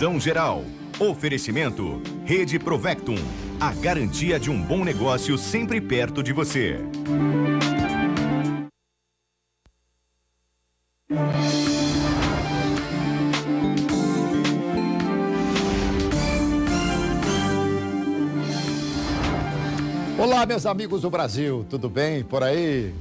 Visão Geral. Oferecimento Rede Provectum. A garantia de um bom negócio sempre perto de você. Olá, meus amigos do Brasil, tudo bem por aí?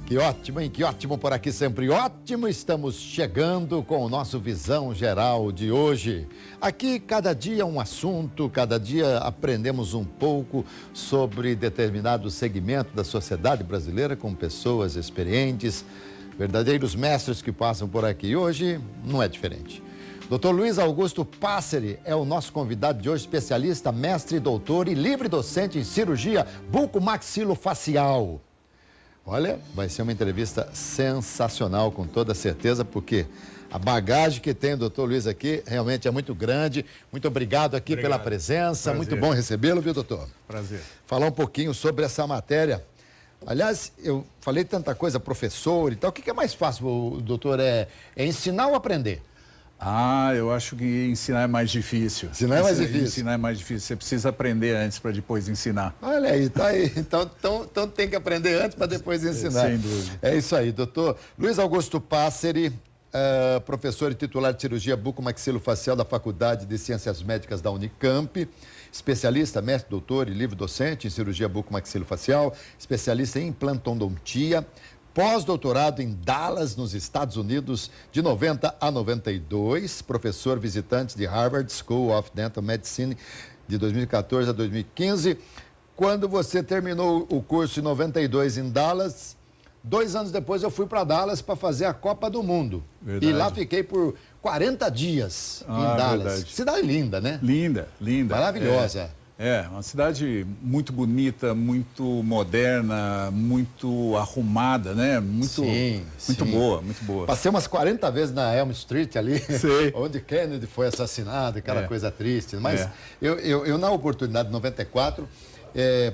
Que ótimo, hein? Que ótimo por aqui, sempre ótimo. Estamos chegando com o nosso Visão Geral de hoje. Aqui, cada dia um assunto, cada dia aprendemos um pouco sobre determinado segmento da sociedade brasileira com pessoas experientes, verdadeiros mestres que passam por aqui. E hoje não é diferente. Dr. Luiz Augusto Passeri é o nosso convidado de hoje, especialista, mestre, doutor e livre docente em cirurgia bucomaxilofacial. Olha, vai ser uma entrevista sensacional, com toda certeza, porque a bagagem que tem o doutor Luiz aqui realmente é muito grande. Muito obrigado aqui pela presença. Prazer. Muito bom recebê-lo, viu, doutor? Prazer. Falar um pouquinho sobre essa matéria. Aliás, eu falei tanta coisa, professor e tal. O que é mais fácil, doutor? É ensinar ou aprender? Eu acho que ensinar é mais difícil. Ensinar é mais difícil? Ensinar é mais difícil. Você precisa aprender antes para depois ensinar. Olha aí, tá aí. Então tem que aprender antes para depois ensinar. Sem dúvida. É isso aí, doutor. Luiz Augusto Passeri, professor e titular de cirurgia bucomaxilofacial da Faculdade de Ciências Médicas da Unicamp, especialista, mestre, doutor e livre docente em cirurgia bucomaxilofacial, especialista em implantodontia, pós-doutorado em Dallas, nos Estados Unidos, de 90 a 92, professor visitante de Harvard School of Dental Medicine, de 2014 a 2015. Quando você terminou o curso em 92 em Dallas, 2 anos depois eu fui para Dallas para fazer a Copa do Mundo. Verdade. E lá fiquei por 40 dias em Dallas. Verdade. Cidade linda, né? Linda, linda. Maravilhosa. Uma cidade muito bonita, muito moderna, muito arrumada, né? Muito boa, muito boa. Passei umas 40 vezes na Elm Street ali, Sei. onde Kennedy foi assassinado, aquela coisa triste. Mas eu na oportunidade de 94,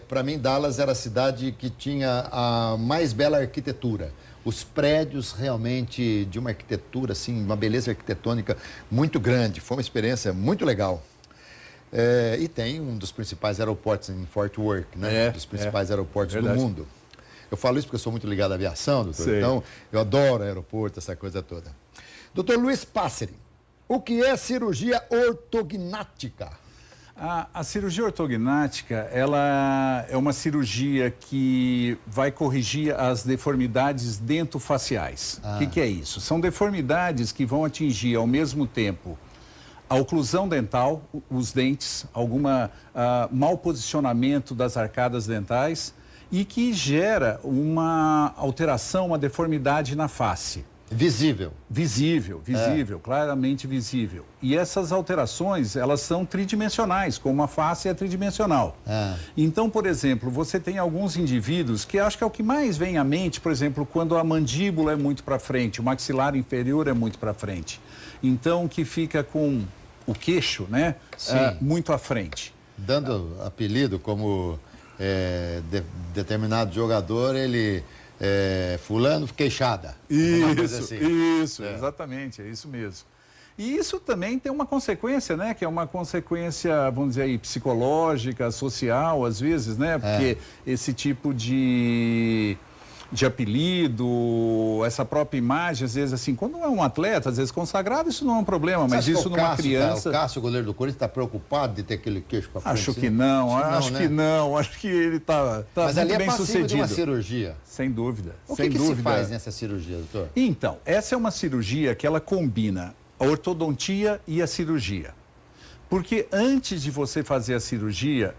para mim Dallas era a cidade que tinha a mais bela arquitetura. Os prédios realmente de uma arquitetura, assim, uma beleza arquitetônica muito grande. Foi uma experiência muito legal. E tem um dos principais aeroportos em Fort Worth, né? Um dos principais aeroportos do mundo. Eu falo isso porque eu sou muito ligado à aviação, doutor. Sei. Então, eu adoro aeroporto, essa coisa toda. Doutor Luiz Passeri, o que é cirurgia ortognática? A cirurgia ortognática, ela é uma cirurgia que vai corrigir as deformidades dentofaciais. O que é isso? São deformidades que vão atingir ao mesmo tempo a oclusão dental, os dentes, mau posicionamento das arcadas dentais e que gera uma alteração, uma deformidade na face. Visível. Visível, claramente visível. E essas alterações, elas são tridimensionais, como a face é tridimensional. Então, por exemplo, você tem alguns indivíduos que acho que é o que mais vem à mente, por exemplo, quando a mandíbula é muito para frente, o maxilar inferior é muito para frente. Então, que fica com o queixo, né, muito à frente. Dando apelido como determinado jogador, ele... fulano queixada. Isso, exatamente, é isso mesmo. E isso também tem uma consequência, né? Que é uma consequência, vamos dizer aí, psicológica, social, às vezes, né? Porque esse tipo de apelido, essa própria imagem, às vezes assim, quando é um atleta, às vezes consagrado, isso não é um problema, mas isso numa criança... O Cássio, goleiro do Corinthians, está preocupado de ter aquele queixo para frente? Acho que não, acho que ele está mas muito ali bem é passivo sucedido. de uma cirurgia. Sem dúvida. O que se faz nessa cirurgia, doutor? Então, essa é uma cirurgia que ela combina a ortodontia e a cirurgia. Porque antes de você fazer a cirurgia,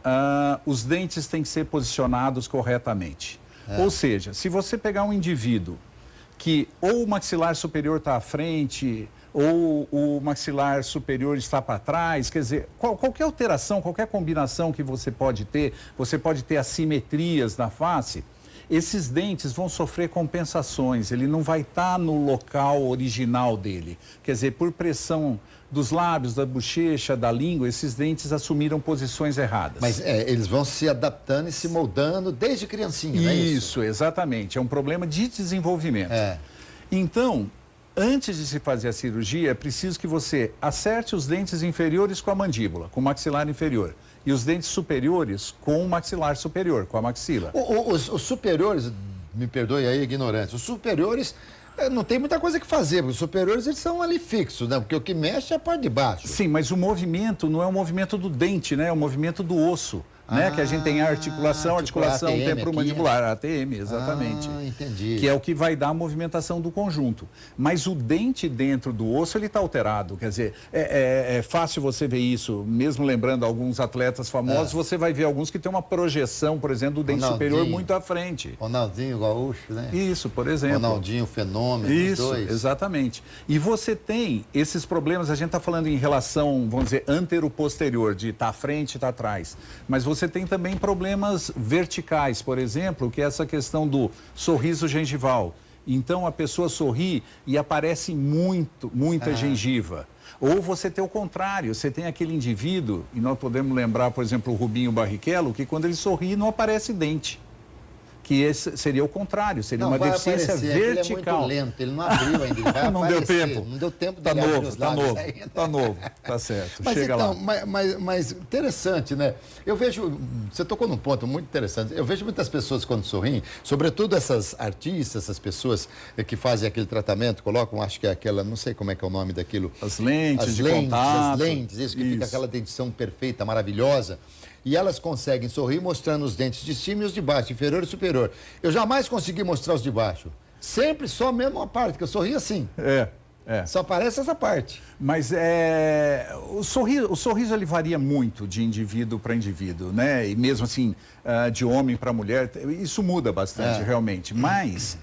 os dentes têm que ser posicionados corretamente. Ou seja, se você pegar um indivíduo que ou o maxilar superior está à frente, ou o maxilar superior está para trás, quer dizer, qualquer alteração, qualquer combinação que você pode ter assimetrias na face, esses dentes vão sofrer compensações, ele não vai estar no local original dele. Quer dizer, por pressão dos lábios, da bochecha, da língua, esses dentes assumiram posições erradas. Mas eles vão se adaptando e se moldando desde criancinha, não é isso? Isso, exatamente. É um problema de desenvolvimento. Então, Antes de se fazer a cirurgia, é preciso que você acerte os dentes inferiores com a mandíbula, com o maxilar inferior. E os dentes superiores com o maxilar superior, com a maxila. Os superiores, me perdoe aí a ignorância, os superiores não tem muita coisa que fazer, porque os superiores eles são ali fixos, né? Porque o que mexe é a parte de baixo. Sim, mas o movimento não é o movimento do dente, né? É o movimento do osso. Né? Que a gente tem a articulação temporomandibular, a ATM, exatamente. Entendi. Que é o que vai dar a movimentação do conjunto. Mas o dente dentro do osso, ele está alterado. Quer dizer, é fácil você ver isso, mesmo lembrando alguns atletas famosos, você vai ver alguns que têm uma projeção, por exemplo, do dente superior muito à frente. Ronaldinho Gaúcho, né? Isso, por exemplo. Ronaldinho Fenômeno, isso, os dois. Exatamente. E você tem esses problemas, a gente está falando em relação, vamos dizer, antero-posterior, de estar à frente e estar atrás. Mas você tem também problemas verticais, por exemplo, que é essa questão do sorriso gengival. Então a pessoa sorri e aparece muita gengiva. Ou você tem o contrário, você tem aquele indivíduo, e nós podemos lembrar, por exemplo, o Rubinho Barrichello, que quando ele sorri não aparece dente. Que esse seria o contrário, seria uma deficiência vertical. Ele é muito lento, ele não abriu ainda, ele vai não aparecer. Deu tempo. Não deu tempo de tá abrir novo, os tá lábios novo, ainda. tá novo, tá certo, mas chega então, lá. Mas interessante, né? Eu vejo, você tocou num ponto muito interessante, eu vejo muitas pessoas quando sorriem, sobretudo essas artistas, essas pessoas que fazem aquele tratamento, colocam, acho que é aquela, não sei como é que é o nome daquilo. As lentes de contato. As lentes, isso que fica aquela dentição perfeita, maravilhosa. E elas conseguem sorrir mostrando os dentes de cima e os de baixo, inferior e superior. Eu jamais consegui mostrar os de baixo. Sempre só mesmo a parte, que eu sorri assim. Só aparece essa parte. Mas o sorriso ele varia muito de indivíduo para indivíduo, né? E mesmo assim, de homem para mulher, isso muda bastante realmente. Mas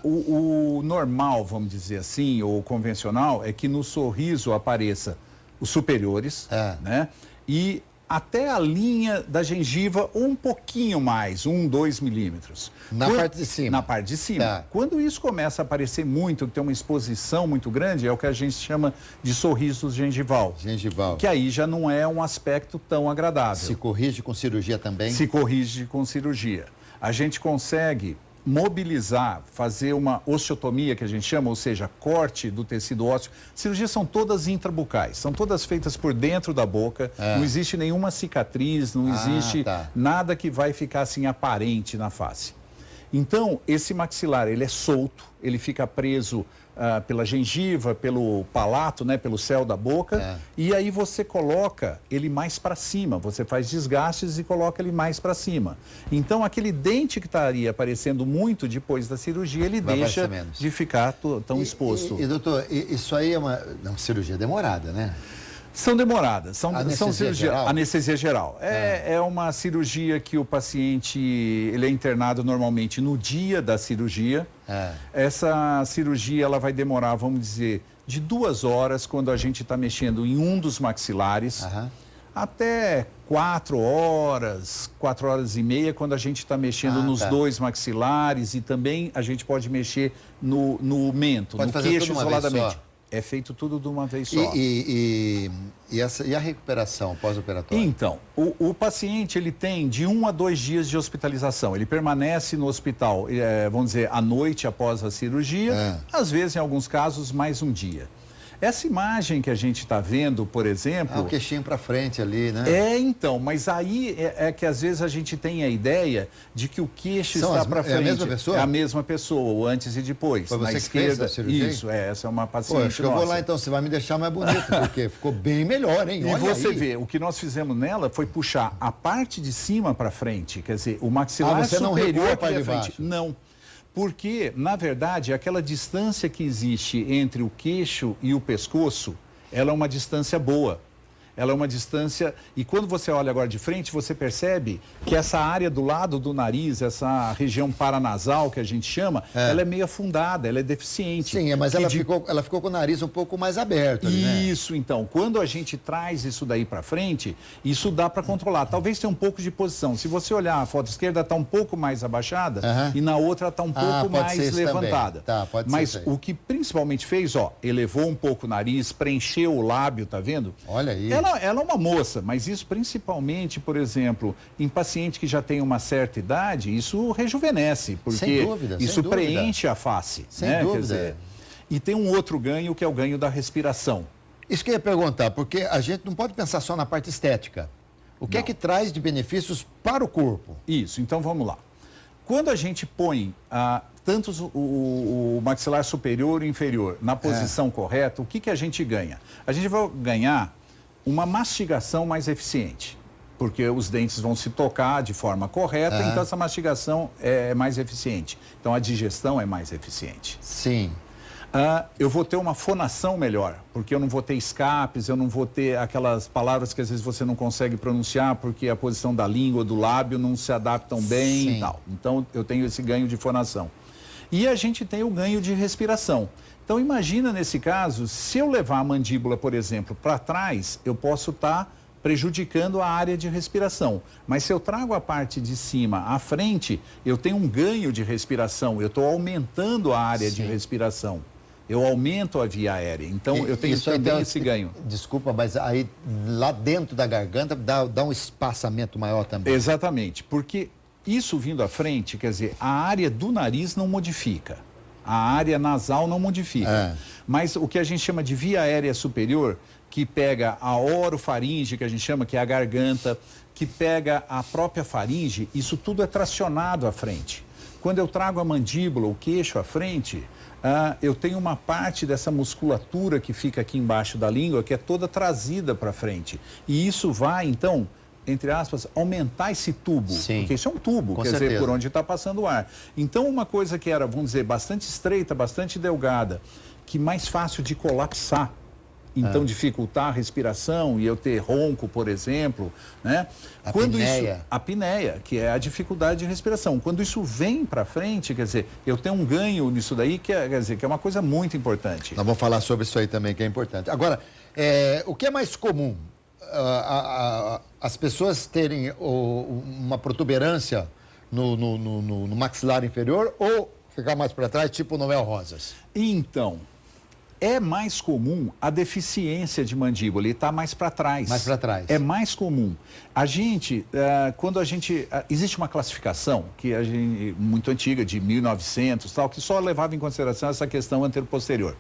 o normal, vamos dizer assim, ou convencional, é que no sorriso apareça os superiores, né? E até a linha da gengiva um pouquinho mais, 2 milímetros. Parte de cima. Na parte de cima. Quando isso começa a aparecer muito, tem uma exposição muito grande, é o que a gente chama de sorriso gengival. Gengival. Que aí já não é um aspecto tão agradável. Se corrige com cirurgia também? Se corrige com cirurgia. A gente consegue mobilizar, fazer uma osteotomia, que a gente chama, ou seja, corte do tecido ósseo. Cirurgias são todas intrabucais, são todas feitas por dentro da boca, não existe nenhuma cicatriz, não existe nada que vai ficar assim aparente na face. Então, esse maxilar, ele é solto, ele fica preso pela gengiva, pelo palato, né, pelo céu da boca, e aí você coloca ele mais para cima, você faz desgastes e coloca ele mais para cima. Então, aquele dente que estaria aparecendo muito depois da cirurgia, ele deixa de ficar tão exposto. E doutor, isso aí é uma cirurgia demorada, né? São demoradas, são cirurgia, anestesia geral. É uma cirurgia que o paciente ele é internado normalmente no dia da cirurgia. Essa cirurgia ela vai demorar, vamos dizer, de 2 horas quando a gente está mexendo em um dos maxilares, até 4 horas, 4 horas e meia quando a gente está mexendo nos 2 maxilares e também a gente pode mexer no mento, no queixo isoladamente. É feito tudo de uma vez só. E a recuperação pós-operatória? Então, o paciente ele tem de 1 a 2 dias de hospitalização. Ele permanece no hospital, vamos dizer, à noite após a cirurgia, às vezes, em alguns casos, mais um dia. Essa imagem que a gente está vendo, por exemplo... o queixinho para frente ali, né? Então, mas aí é que às vezes a gente tem a ideia de que o queixo está para frente. É a mesma pessoa? É a mesma pessoa, o antes e depois. Foi você na esquerda, que fez a cirurgia? Isso, essa é uma paciente nossa. Eu vou lá então, você vai me deixar mais bonito, porque ficou bem melhor, hein? E você vê, o que nós fizemos nela foi puxar a parte de cima para frente, quer dizer, o maxilar você não superior recuou para frente. baixo? Não. Porque, na verdade, aquela distância que existe entre o queixo e o pescoço, ela é uma distância boa. Ela é uma distância... E quando você olha agora de frente, você percebe que essa área do lado do nariz, essa região paranasal que a gente chama, ela é meio afundada, ela é deficiente. Sim, mas ela ficou com o nariz um pouco mais aberto ali, né? Isso, então. Quando a gente traz isso daí para frente, isso dá para controlar. Talvez tenha um pouco de posição. Se você olhar a foto esquerda, está um pouco mais abaixada e na outra está um pouco mais levantada. Mas o que principalmente fez, elevou um pouco o nariz, preencheu o lábio, tá vendo? Olha aí. Ela é uma moça, mas isso principalmente, por exemplo, em paciente que já tem uma certa idade, isso rejuvenesce, porque sem dúvida, isso preenche a face. Sem dúvida. Quer dizer, E tem um outro ganho, que é o ganho da respiração. Isso que eu ia perguntar, porque a gente não pode pensar só na parte estética. O que é que traz de benefícios para o corpo? Isso, então vamos lá. Quando a gente põe tanto o maxilar superior e inferior na posição correta, o que a gente ganha? A gente vai ganhar uma mastigação mais eficiente, porque os dentes vão se tocar de forma correta, então essa mastigação é mais eficiente. Então a digestão é mais eficiente. Sim. Eu vou ter uma fonação melhor, porque eu não vou ter escapes, eu não vou ter aquelas palavras que às vezes você não consegue pronunciar porque a posição da língua, do lábio não se adaptam bem. Sim. E tal. Então eu tenho esse ganho de fonação. E a gente tem o ganho de respiração. Então imagina nesse caso, se eu levar a mandíbula, por exemplo, para trás, eu posso estar prejudicando a área de respiração. Mas se eu trago a parte de cima à frente, eu tenho um ganho de respiração, eu estou aumentando a área de respiração. Eu aumento a via aérea, então eu tenho também esse ganho. Desculpa, mas aí lá dentro da garganta dá um espaçamento maior também. Exatamente, porque isso vindo à frente, quer dizer, a área do nariz não modifica, a área nasal não modifica, mas o que a gente chama de via aérea superior, que pega a orofaringe, que a gente chama, que é a garganta, que pega a própria faringe, isso tudo é tracionado à frente. Quando eu trago a mandíbula, o queixo à frente, eu tenho uma parte dessa musculatura que fica aqui embaixo da língua que é toda trazida para frente. E isso vai, então, entre aspas, aumentar esse tubo. Sim. Porque isso é um tubo, Com quer certeza. dizer, por onde está passando o ar. Então, uma coisa que era, vamos dizer, bastante estreita, bastante delgada, que mais fácil de colapsar, então dificultar a respiração e eu ter ronco, por exemplo, né? A apneia, que é a dificuldade de respiração. Quando isso vem para frente, quer dizer, eu tenho um ganho nisso daí, que é uma coisa muito importante. Nós vamos falar sobre isso aí também, que é importante. Agora, o que é mais comum? As pessoas terem uma protuberância no maxilar inferior ou ficar mais para trás, tipo Noel Rosas? Então, é mais comum a deficiência de mandíbula e está mais para trás. Mais para trás. É mais comum. A gente, existe uma classificação que muito antiga, de 1900, tal, que só levava em consideração essa questão anteroposterior,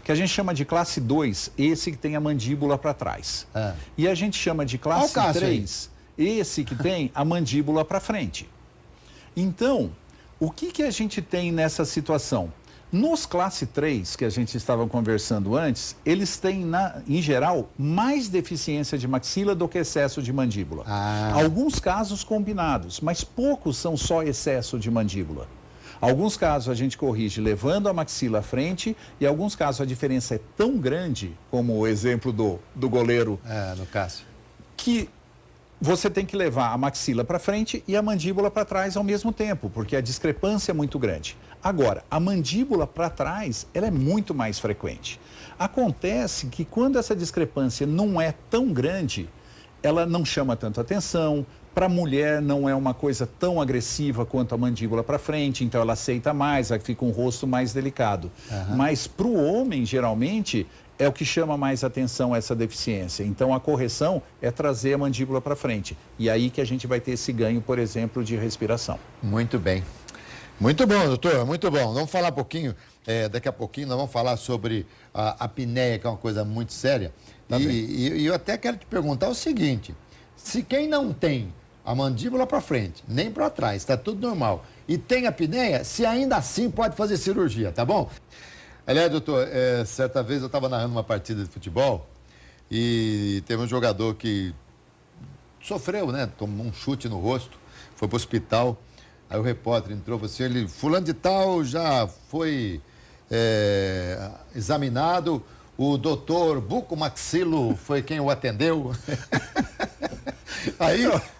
que a gente chama de classe 2, esse que tem a mandíbula para trás. E a gente chama de classe 3, esse que tem a mandíbula para frente. Então, o que a gente tem nessa situação? Nos classe 3, que a gente estava conversando antes, eles têm, em geral, mais deficiência de maxila do que excesso de mandíbula. Alguns casos combinados, mas poucos são só excesso de mandíbula. Alguns casos a gente corrige levando a maxila à frente e alguns casos a diferença é tão grande, como o exemplo do goleiro, no Cássio, que você tem que levar a maxila para frente e a mandíbula para trás ao mesmo tempo, porque a discrepância é muito grande. Agora, a mandíbula para trás, ela é muito mais frequente. Acontece que quando essa discrepância não é tão grande, ela não chama tanto atenção. Para a mulher não é uma coisa tão agressiva quanto a mandíbula para frente, então ela aceita mais, aí fica um rosto mais delicado. Mas para o homem, geralmente, é o que chama mais atenção essa deficiência. Então a correção é trazer a mandíbula para frente. E aí que a gente vai ter esse ganho, por exemplo, de respiração. Muito bem. Muito bom, doutor, muito bom. Vamos falar um pouquinho, daqui a pouquinho nós vamos falar sobre a apneia, que é uma coisa muito séria. E eu até quero te perguntar o seguinte, se quem não tem a mandíbula para frente, nem para trás, está tudo normal, e tem apneia, se ainda assim pode fazer cirurgia, tá bom? Aliás, doutor, certa vez eu estava narrando uma partida de futebol e teve um jogador que sofreu, né? Tomou um chute no rosto, foi para o hospital. Aí o repórter entrou, ele, fulano de tal já foi examinado, o doutor Bucomaxilo foi quem o atendeu.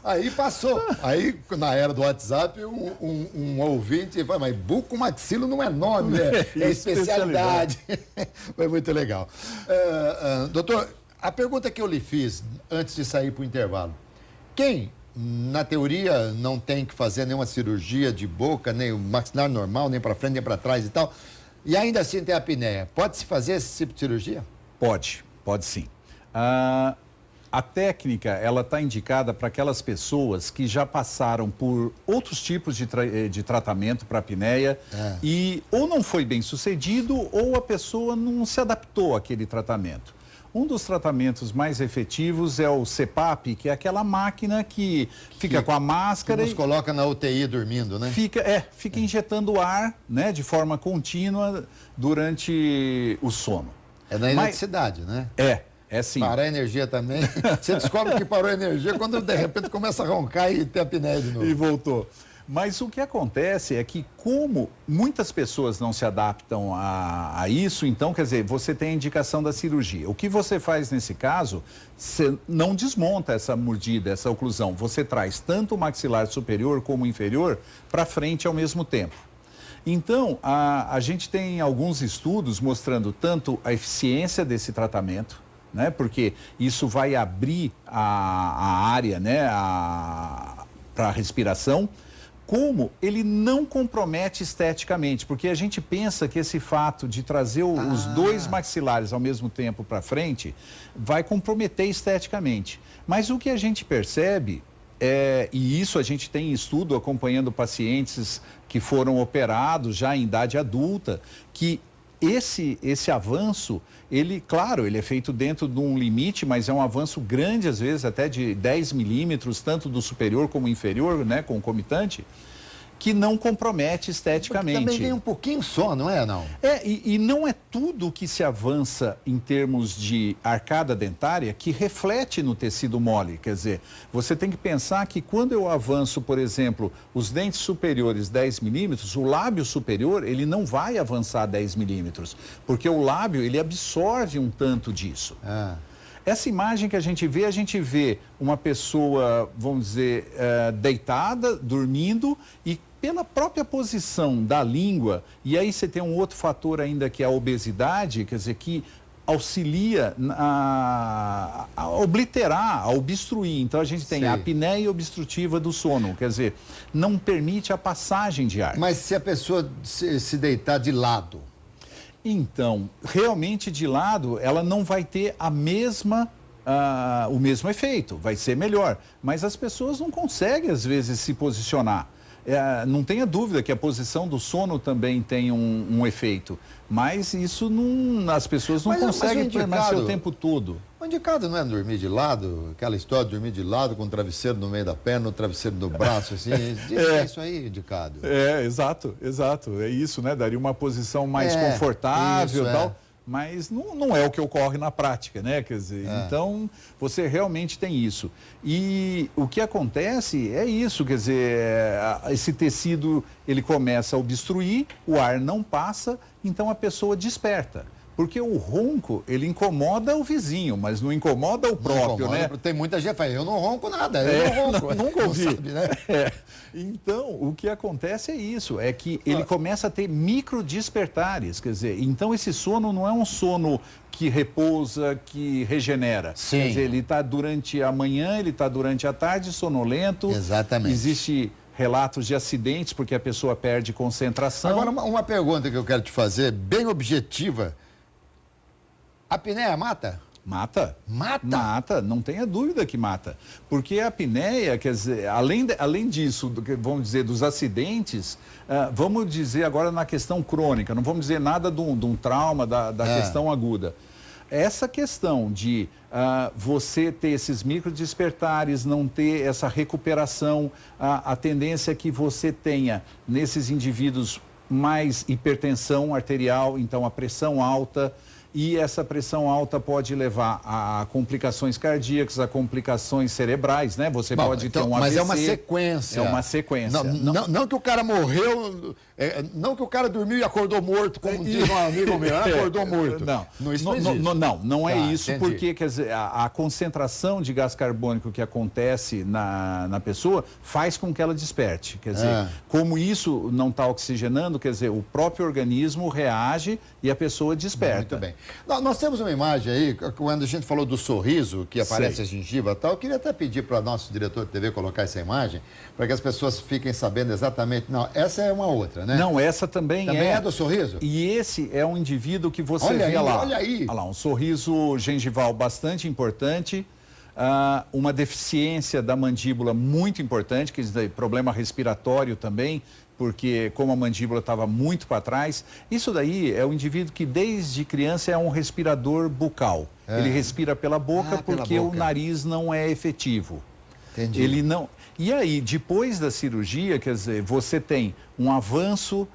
Aí passou. Aí, na era do WhatsApp, um ouvinte falou, mas bucomaxilo não é nome, é especialidade. Foi muito legal. Doutor, a pergunta que eu lhe fiz antes de sair para o intervalo, quem, na teoria, não tem que fazer nenhuma cirurgia de boca, nem o maxilar normal, nem para frente, nem para trás e tal, e ainda assim tem apneia, pode-se fazer esse tipo de cirurgia? Pode sim. a técnica, ela está indicada para aquelas pessoas que já passaram por outros tipos de tratamento para apneia e ou não foi bem sucedido ou a pessoa não se adaptou àquele tratamento. Um dos tratamentos mais efetivos é o CPAP, que é aquela máquina que fica com a máscara que nos coloca na UTI dormindo, né? Fica injetando ar, né, de forma contínua durante o sono. É na eletricidade, né? É sim. Parar a energia também. Você descobre que parou a energia quando de repente começa a roncar e ter apneia de novo. E voltou. Mas o que acontece é que, como muitas pessoas não se adaptam a isso, então, quer dizer, você tem a indicação da cirurgia. O que você faz nesse caso, você não desmonta essa mordida, essa oclusão. Você traz tanto o maxilar superior como o inferior para frente ao mesmo tempo. Então, a gente tem alguns estudos mostrando tanto a eficiência desse tratamento, né? Porque isso vai abrir a área, né, para a respiração, como ele não compromete esteticamente, porque a gente pensa que esse fato de trazer os dois maxilares ao mesmo tempo para frente vai comprometer esteticamente. Mas o que a gente percebe, e isso a gente tem estudo acompanhando pacientes que foram operados já em idade adulta, que esse avanço, claro, ele é feito dentro de um limite, mas é um avanço grande, às vezes até de 10 milímetros, tanto do superior como inferior, né, concomitante, que não compromete esteticamente. Porque também tem um pouquinho só, não é, não? E não é tudo que se avança em termos de arcada dentária que reflete no tecido mole. Quer dizer, você tem que pensar que quando eu avanço, por exemplo, os dentes superiores 10 milímetros, o lábio superior, ele não vai avançar 10 milímetros, porque o lábio, ele absorve um tanto disso. Essa imagem que a gente vê uma pessoa, vamos dizer, deitada, dormindo e pela própria posição da língua, e aí você tem um outro fator ainda que é a obesidade, quer dizer, que auxilia a obliterar, a obstruir. Então a gente tem a apneia obstrutiva do sono, quer dizer, não permite a passagem de ar. Mas se a pessoa se deitar de lado? Então, realmente de lado, ela não vai ter o mesmo efeito, vai ser melhor. Mas as pessoas não conseguem, às vezes, se posicionar. Não tenha dúvida que a posição do sono também tem um efeito. Mas isso as pessoas não conseguem permanecer o tempo todo. O indicado não é dormir de lado, aquela história de dormir de lado com o travesseiro no meio da perna, o travesseiro no braço, assim. É isso aí, indicado. Exato. É isso, né? Daria uma posição mais confortável e tal. Mas não é o que ocorre na prática, né? Quer dizer, então você realmente tem isso. E o que acontece é isso, quer dizer, esse tecido ele começa a obstruir, o ar não passa, então a pessoa desperta. Porque o ronco, ele incomoda o vizinho, mas não incomoda o próprio, né? Tem muita gente que fala, eu não ronco nada, eu não ronco. Nunca ouvi. Sabe, né? Então, o que acontece é isso, é que ele começa a ter micro despertares, quer dizer, então esse sono não é um sono que repousa, que regenera. Sim. Quer dizer, ele está durante a manhã, ele está durante a tarde, sonolento. Exatamente. Existe relatos de acidentes, porque a pessoa perde concentração. Agora, uma pergunta que eu quero te fazer, bem objetiva. A apneia mata? Mata. Mata? Mata, não tenha dúvida que mata. Porque a apneia, quer dizer, além disso, vamos dizer, dos acidentes, vamos dizer agora na questão crônica, não vamos dizer nada de um trauma da questão aguda. Essa questão de você ter esses microdespertares, não ter essa recuperação, a tendência que você tenha nesses indivíduos mais hipertensão arterial, então a pressão alta. E essa pressão alta pode levar a complicações cardíacas, a complicações cerebrais, né? Você pode ter um AVC. Mas é uma sequência. É uma sequência. Não que o cara morreu, não que o cara dormiu e acordou morto, como diz um amigo meu, acordou morto. Não é isso, entendi. porque quer dizer, a concentração de gás carbônico que acontece na pessoa faz com que ela desperte. Quer dizer, como isso não está oxigenando, quer dizer, o próprio organismo reage e a pessoa desperta. Muito bem. Nós temos uma imagem aí, quando a gente falou do sorriso, que aparece a gengiva e tal, eu queria até pedir para o nosso diretor de TV colocar essa imagem, para que as pessoas fiquem sabendo exatamente. Não, essa é uma outra, né? Não, essa também é do sorriso? E esse é um indivíduo que você vê lá. Olha aí. Olha lá, um sorriso gengival bastante importante. uma deficiência da mandíbula muito importante, que é problema respiratório também, porque como a mandíbula estava muito para trás, isso daí é o indivíduo que desde criança é um respirador bucal. Ele respira pela boca porque o nariz não é efetivo. Entendi. Ele não... E aí, depois da cirurgia, quer dizer, você tem um avanço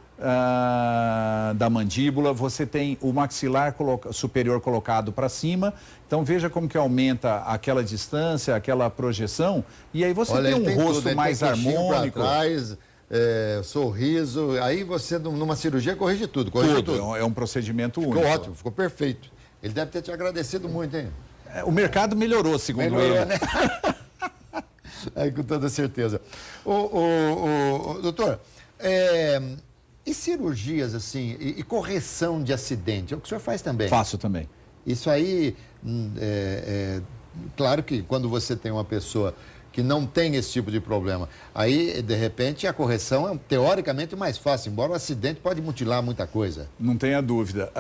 da mandíbula, você tem o maxilar superior colocado para cima, então veja como que aumenta aquela distância, aquela projeção, e aí você tem um rosto mais harmônico. Trás, sorriso, aí você numa cirurgia corrige tudo. É um procedimento único. Ficou ótimo, ficou perfeito. Ele deve ter te agradecido muito, hein? O mercado melhorou, segundo ele. Né? Aí, com toda certeza. Doutor, e cirurgias assim, e correção de acidente? É o que o senhor faz também? Faço também. Isso aí, claro que quando você tem uma pessoa que não tem esse tipo de problema, aí, de repente, a correção é teoricamente mais fácil, embora o acidente pode mutilar muita coisa. Não tenha dúvida.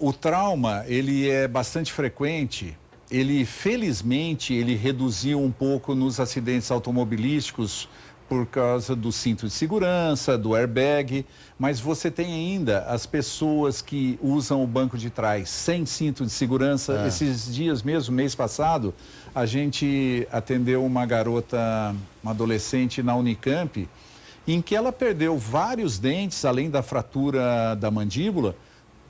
O trauma, ele é bastante frequente. Ele, felizmente, ele reduziu um pouco nos acidentes automobilísticos por causa do cinto de segurança, do airbag, mas você tem ainda as pessoas que usam o banco de trás sem cinto de segurança. Esses dias mesmo, mês passado, a gente atendeu uma garota, uma adolescente na Unicamp, em que ela perdeu vários dentes, além da fratura da mandíbula,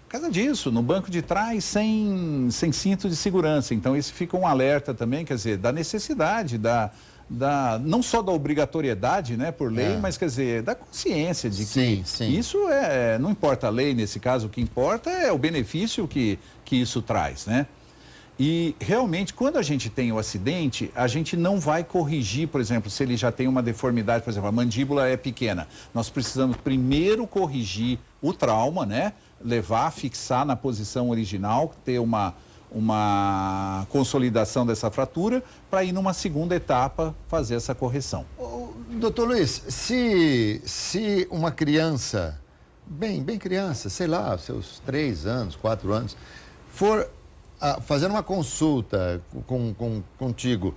por causa disso, no banco de trás, sem cinto de segurança. Então, isso fica um alerta também, quer dizer, da necessidade, não só da obrigatoriedade, né, por lei, mas, quer dizer, da consciência de que isso não importa a lei nesse caso, o que importa é o benefício que isso traz, né? E, realmente, quando a gente tem o acidente, a gente não vai corrigir, por exemplo, se ele já tem uma deformidade, por exemplo, a mandíbula é pequena. Nós precisamos primeiro corrigir o trauma, né? Levar, fixar na posição original, ter uma consolidação dessa fratura, para ir numa segunda etapa fazer essa correção. Doutor Luiz, se uma criança, bem criança, sei lá, seus 3 anos, 4 anos, for fazer uma consulta contigo,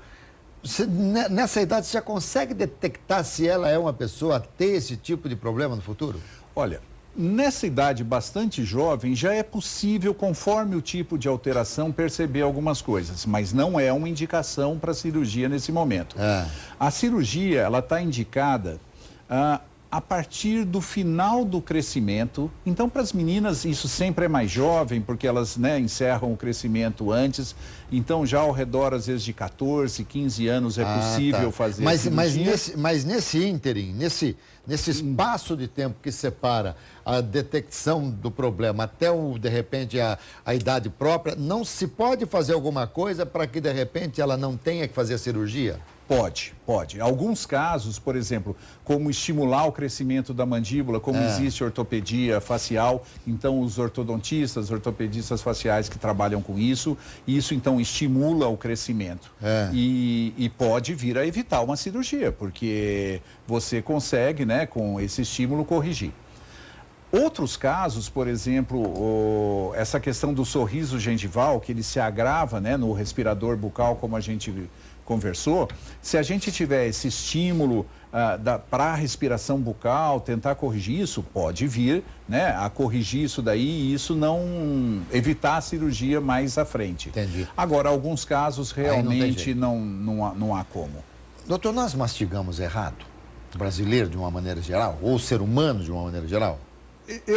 nessa idade você já consegue detectar se ela é uma pessoa a ter esse tipo de problema no futuro? Olha, nessa idade bastante jovem, já é possível, conforme o tipo de alteração, perceber algumas coisas, mas não é uma indicação para cirurgia nesse momento. A cirurgia, ela está indicada a partir do final do crescimento. Então, para as meninas, isso sempre é mais jovem, porque elas, né, encerram o crescimento antes. Então, já ao redor, às vezes, de 14, 15 anos é possível fazer a cirurgia. Mas nesse ínterim, nesse espaço de tempo que separa a detecção do problema até, de repente, a idade própria, não se pode fazer alguma coisa para que, de repente, ela não tenha que fazer a cirurgia? Pode. Alguns casos, por exemplo, como estimular o crescimento da mandíbula, como existe ortopedia facial, então os ortopedistas faciais que trabalham com isso então estimula o crescimento. E pode vir a evitar uma cirurgia, porque você consegue, né, com esse estímulo, corrigir. Outros casos, por exemplo, essa questão do sorriso gengival, que ele se agrava, né, no respirador bucal, como a gente conversou, se a gente tiver esse estímulo para a respiração bucal, tentar corrigir isso, pode vir, né, a corrigir isso daí e isso não evitar a cirurgia mais à frente. Entendi. Agora, alguns casos realmente não há como. Doutor, nós mastigamos errado? O brasileiro de uma maneira geral? Ou o ser humano de uma maneira geral?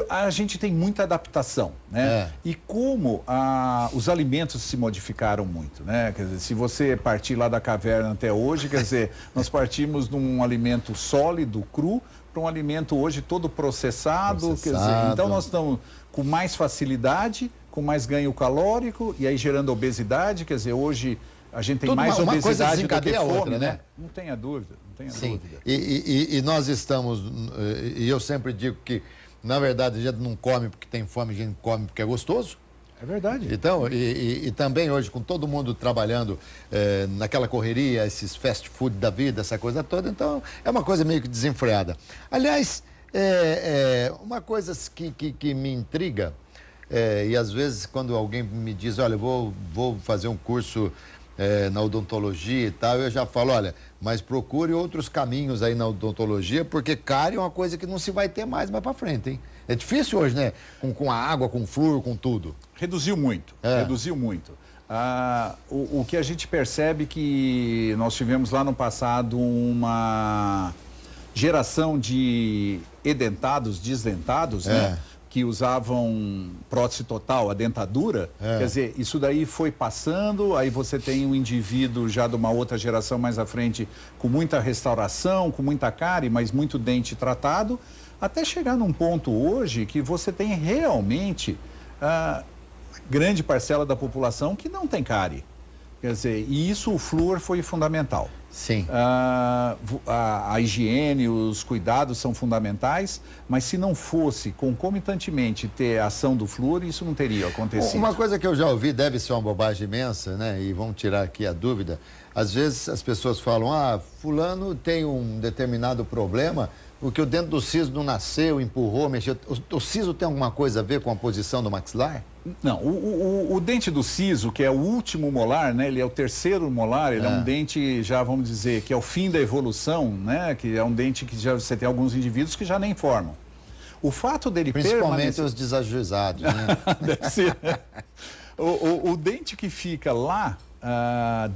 A gente tem muita adaptação, né? E como os alimentos se modificaram muito, né? Quer dizer, se você partir lá da caverna até hoje, quer dizer, nós partimos de um alimento sólido, cru, para um alimento hoje todo processado. Quer dizer, então nós estamos com mais facilidade, com mais ganho calórico e aí gerando obesidade. Quer dizer, hoje a gente tem mais obesidade do que fome, outra, né? Não tenha dúvida, não tenha dúvida. E nós estamos, e eu sempre digo que, na verdade, a gente não come porque tem fome, a gente come porque é gostoso. É verdade. Então, e também hoje, com todo mundo trabalhando naquela correria, esses fast food da vida, essa coisa toda, então é uma coisa meio que desenfreada. Aliás, uma coisa que me intriga, e às vezes quando alguém me diz, olha, eu vou fazer um curso na odontologia e tal, eu já falo, olha, mas procure outros caminhos aí na odontologia, porque cárie é uma coisa que não se vai ter mais para frente, hein? É difícil hoje, né? Com a água, com o flúor, com tudo. Reduziu muito, reduziu muito. O que a gente percebe que nós tivemos lá no passado uma geração de edentados, desdentados, né? Que usavam prótese total, a dentadura. Quer dizer, isso daí foi passando, aí você tem um indivíduo já de uma outra geração mais à frente com muita restauração, com muita cárie, mas muito dente tratado, até chegar num ponto hoje que você tem realmente grande parcela da população que não tem cárie. Quer dizer, e isso o flúor foi fundamental. Sim. A higiene, os cuidados são fundamentais, mas se não fosse concomitantemente ter a ação do flúor, isso não teria acontecido. Uma coisa que eu já ouvi, deve ser uma bobagem imensa, né? E vamos tirar aqui a dúvida. Às vezes as pessoas falam, fulano tem um determinado problema, porque o dente do siso não nasceu, empurrou, mexeu. O siso tem alguma coisa a ver com a posição do maxilar? Não, o dente do siso, que é o último molar, né? Ele é o terceiro molar, ele é um dente, já vamos dizer, que é o fim da evolução, né? Que é um dente que já você tem alguns indivíduos que já nem formam. O fato dele principalmente os desajuizados, né? Deve ser. O dente que fica lá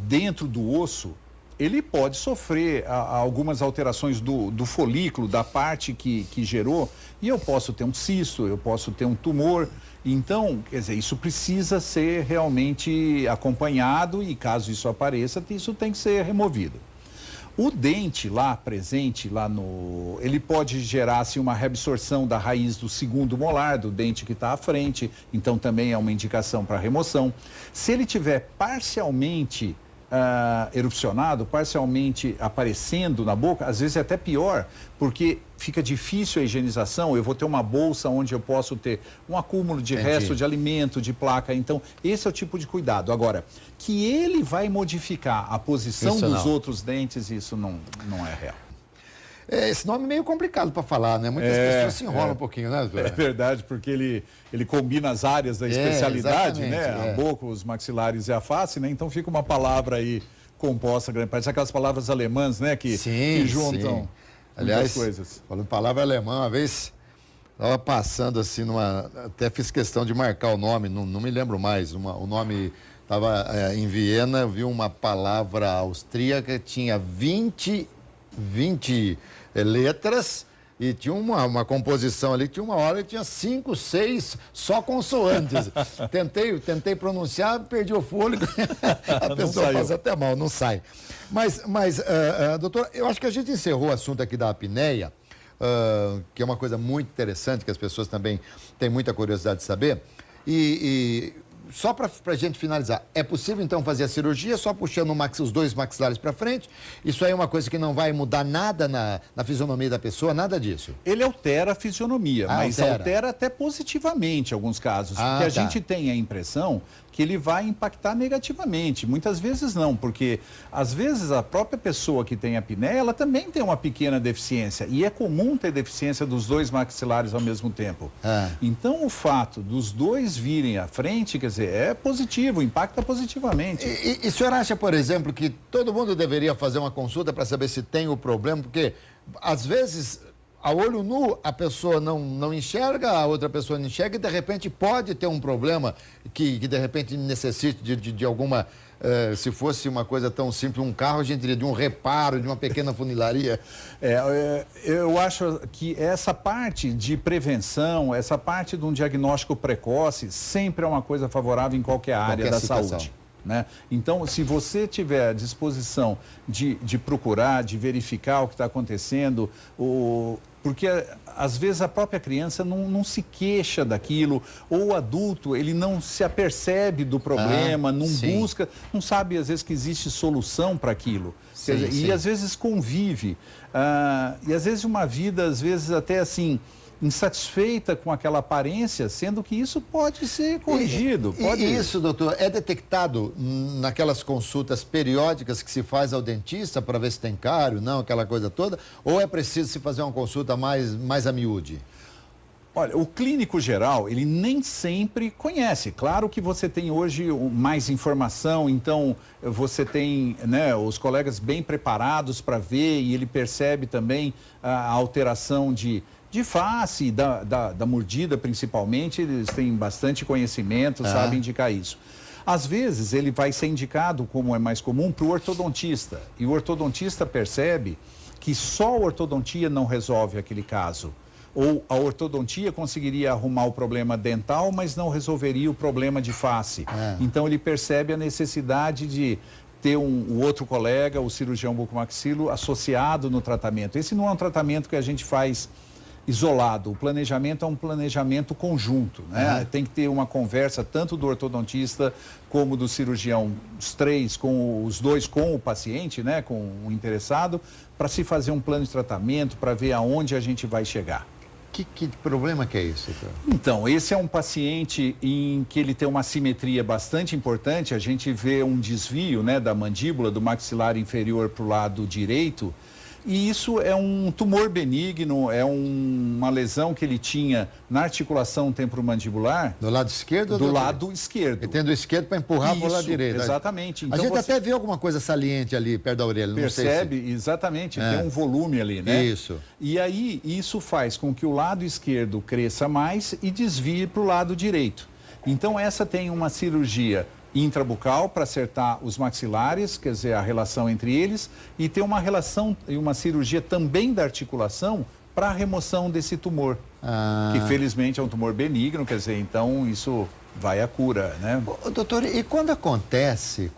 dentro do osso, ele pode sofrer algumas alterações do folículo, da parte que gerou, e eu posso ter um cisto, eu posso ter um tumor. Então, quer dizer, isso precisa ser realmente acompanhado e caso isso apareça, isso tem que ser removido. O dente lá presente, ele pode gerar assim, uma reabsorção da raiz do segundo molar, do dente que está à frente, então também é uma indicação para remoção. Se ele tiver parcialmente erupcionado, parcialmente aparecendo na boca, às vezes é até pior, porque fica difícil a higienização. Eu vou ter uma bolsa onde eu posso ter um acúmulo de resto de alimento, de placa. Então, esse é o tipo de cuidado. Agora, que ele vai modificar a posição dos outros dentes, isso não é real. Esse nome é meio complicado para falar, né? Muitas pessoas se enrolam um pouquinho, né, doutor? É verdade, porque ele combina as áreas da especialidade, né? A boca, os maxilares e a face, né? Então fica uma palavra aí composta, parece aquelas palavras alemãs, né? Que juntam aliás, coisas. Falando palavra alemã, uma vez estava passando assim até fiz questão de marcar o nome, não me lembro mais, o nome estava em Viena, vi uma palavra austríaca, tinha 20 letras e tinha uma composição ali, tinha uma hora que tinha 5, 6 só consoantes. Tentei pronunciar, perdi o fôlego, a pessoa faz até mal, não sai. Mas doutor, eu acho que a gente encerrou o assunto aqui da apneia, que é uma coisa muito interessante, que as pessoas também têm muita curiosidade de saber, e só para a gente finalizar, é possível então fazer a cirurgia só puxando os dois maxilares para frente? Isso aí é uma coisa que não vai mudar nada na fisionomia da pessoa, nada disso? Ele altera a fisionomia, mas altera até positivamente em alguns casos, porque a gente tem a impressão que ele vai impactar negativamente. Muitas vezes não, porque às vezes a própria pessoa que tem apneia, ela também tem uma pequena deficiência, e é comum ter deficiência dos dois maxilares ao mesmo tempo. Então o fato dos dois virem à frente, quer dizer, é positivo, impacta positivamente. E o senhor acha, por exemplo, que todo mundo deveria fazer uma consulta para saber se tem o problema? Porque às vezes, a olho nu, a pessoa não enxerga, a outra pessoa não enxerga e de repente pode ter um problema que de repente necessite de alguma... se fosse uma coisa tão simples, um carro, a gente diria de um reparo, de uma pequena funilaria. Eu acho que essa parte de prevenção, essa parte de um diagnóstico precoce, sempre é uma coisa favorável em qualquer área da saúde. Né? Então, se você tiver a disposição de procurar, de verificar o que está acontecendo, porque às vezes a própria criança não se queixa daquilo, ou o adulto, ele não se apercebe do problema, não busca, não sabe às vezes que existe solução para aquilo. E às vezes convive, e às vezes uma vida, às vezes até assim, insatisfeita com aquela aparência, sendo que isso pode ser corrigido. Isso, doutor, é detectado naquelas consultas periódicas que se faz ao dentista para ver se tem cárie, não, aquela coisa toda, ou é preciso se fazer uma consulta mais a miúde? Olha, o clínico geral, ele nem sempre conhece. Claro que você tem hoje mais informação, então você tem, né, os colegas bem preparados para ver e ele percebe também a alteração de face, da mordida principalmente, eles têm bastante conhecimento, sabem indicar isso. Às vezes ele vai ser indicado, como é mais comum, para o ortodontista. E o ortodontista percebe que só a ortodontia não resolve aquele caso. Ou a ortodontia conseguiria arrumar o problema dental, mas não resolveria o problema de face. Então ele percebe a necessidade de ter o outro colega, o cirurgião bucomaxilo, associado no tratamento. Esse não é um tratamento que a gente faz isolado. O planejamento é um planejamento conjunto, né? Tem que ter uma conversa tanto do ortodontista como do cirurgião, os dois com o paciente, né? Com o interessado, para se fazer um plano de tratamento, para ver aonde a gente vai chegar. Que problema que é isso, doutor? Então, esse é um paciente em que ele tem uma simetria bastante importante. A gente vê um desvio, né, da mandíbula, do maxilar inferior para o lado direito. E isso é um tumor benigno, é uma lesão que ele tinha na articulação temporomandibular. Do lado esquerdo? Do lado esquerdo. Ele tendo o esquerdo para empurrar para o lado direito. Exatamente. Então a gente até vê alguma coisa saliente ali perto da orelha. Percebe, não sei se... exatamente, tem um volume ali, né? Isso. E aí, isso faz com que o lado esquerdo cresça mais e desvie para o lado direito. Então, essa tem uma cirurgia intrabucal para acertar os maxilares, quer dizer, a relação entre eles, e tem uma relação e uma cirurgia também da articulação para a remoção desse tumor, que felizmente é um tumor benigno, quer dizer, então isso vai à cura, né? Doutor, e quando acontece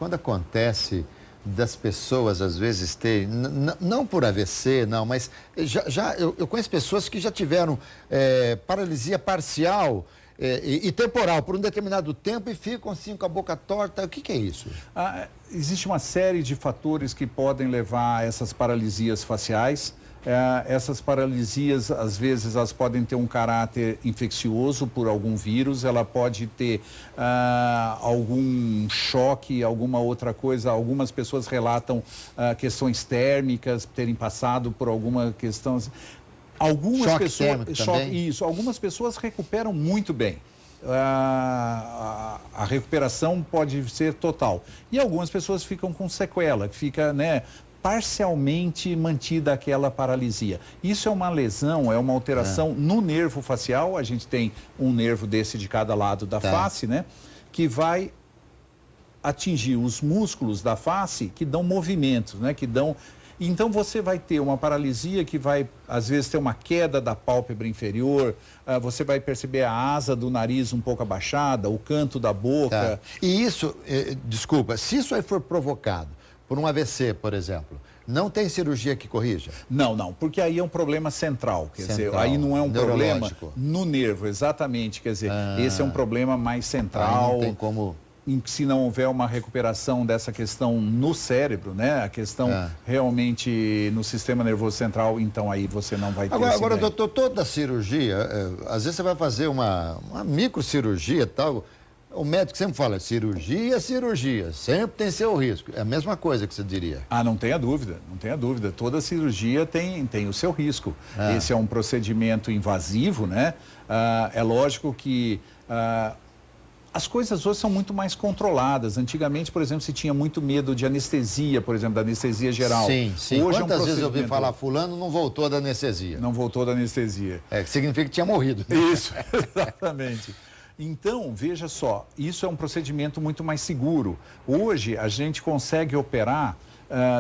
das pessoas às vezes terem, não por AVC, não, mas eu conheço pessoas que já tiveram paralisia parcial e temporal por um determinado tempo e ficam assim com a boca torta. O que é isso? Existe uma série de fatores que podem levar a essas paralisias faciais. Essas paralisias, às vezes, elas podem ter um caráter infeccioso por algum vírus, ela pode ter algum choque, alguma outra coisa. Algumas pessoas relatam questões térmicas, terem passado por alguma questão... Algumas algumas pessoas recuperam muito bem. A recuperação pode ser total. E algumas pessoas ficam com sequela, fica, né, parcialmente mantida aquela paralisia. Isso é uma lesão, é uma alteração no nervo facial. A gente tem um nervo desse de cada lado da face, né, que vai atingir os músculos da face que dão movimentos, né, que dão... Então você vai ter uma paralisia que vai, às vezes, ter uma queda da pálpebra inferior, você vai perceber a asa do nariz um pouco abaixada, o canto da boca. E isso, desculpa, se isso aí for provocado por um AVC, por exemplo, não tem cirurgia que corrija? Não, porque aí é um problema central, quer dizer, aí não é um problema no nervo, exatamente, quer dizer, esse é um problema mais central. Aí não tem como... Se não houver uma recuperação dessa questão no cérebro, né? A questão realmente no sistema nervoso central, então aí você não vai ter Agora, doutor, toda cirurgia, às vezes você vai fazer uma microcirurgia e tal, o médico sempre fala, cirurgia, sempre tem seu risco. É a mesma coisa que você diria. Não tenha dúvida, não tenha dúvida. Toda cirurgia tem o seu risco. Esse é um procedimento invasivo, né? É lógico que... as coisas hoje são muito mais controladas. Antigamente, por exemplo, se tinha muito medo de anestesia, por exemplo, da anestesia geral. Sim. Hoje Quantas vezes eu ouvi falar, fulano não voltou da anestesia? Não voltou da anestesia. Significa que tinha morrido. Isso, exatamente. Então, veja só, isso é um procedimento muito mais seguro. Hoje, a gente consegue operar...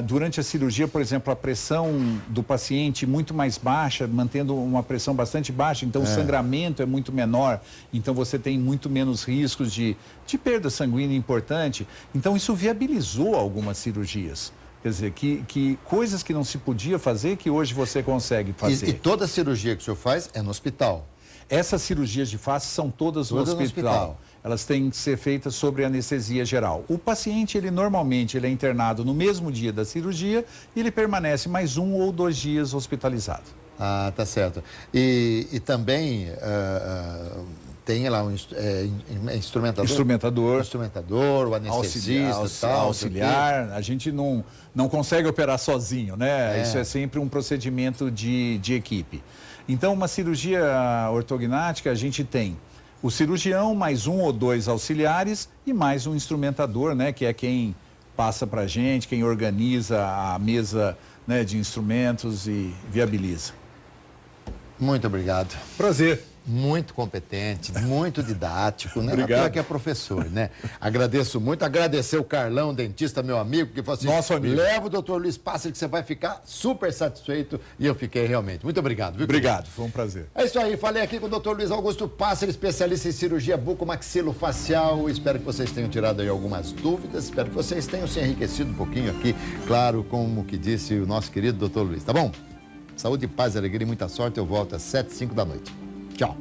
durante a cirurgia, por exemplo, a pressão do paciente muito mais baixa, mantendo uma pressão bastante baixa, então o sangramento é muito menor, então você tem muito menos riscos de perda sanguínea importante. Então isso viabilizou algumas cirurgias. Quer dizer, que coisas que não se podia fazer, que hoje você consegue fazer. E toda cirurgia que o senhor faz é no hospital? Essas cirurgias de face são todas no hospital. Elas têm que ser feitas sobre anestesia geral. O paciente, normalmente, ele é internado no mesmo dia da cirurgia e ele permanece mais 1 ou 2 dias hospitalizado. Tá certo. E também tem lá um instrumentador. Instrumentador, o anestesista, auxiliar. A gente não consegue operar sozinho, né? Isso é sempre um procedimento de equipe. Então, uma cirurgia ortognática, a gente tem o cirurgião, mais 1 ou 2 auxiliares e mais um instrumentador, né? Que é quem passa para a gente, quem organiza a mesa, né, de instrumentos e viabiliza. Muito obrigado. Prazer. Muito competente, muito didático, né? Obrigado. Até que é professor, né? Agradeço muito, agradecer o Carlão, dentista, meu amigo, que falou assim, nosso amigo. leva o doutor Luiz Pássaro que você vai ficar super satisfeito, e eu fiquei realmente. Muito obrigado. Viu, Obrigado, foi um prazer. É isso aí, falei aqui com o doutor Luiz Augusto Pássaro, especialista em cirurgia bucomaxilofacial. Espero que vocês tenham tirado aí algumas dúvidas, espero que vocês tenham se enriquecido um pouquinho aqui, claro, como que disse o nosso querido doutor Luiz, tá bom? Saúde, paz, alegria e muita sorte, eu volto às 7h05 da noite. Tchau.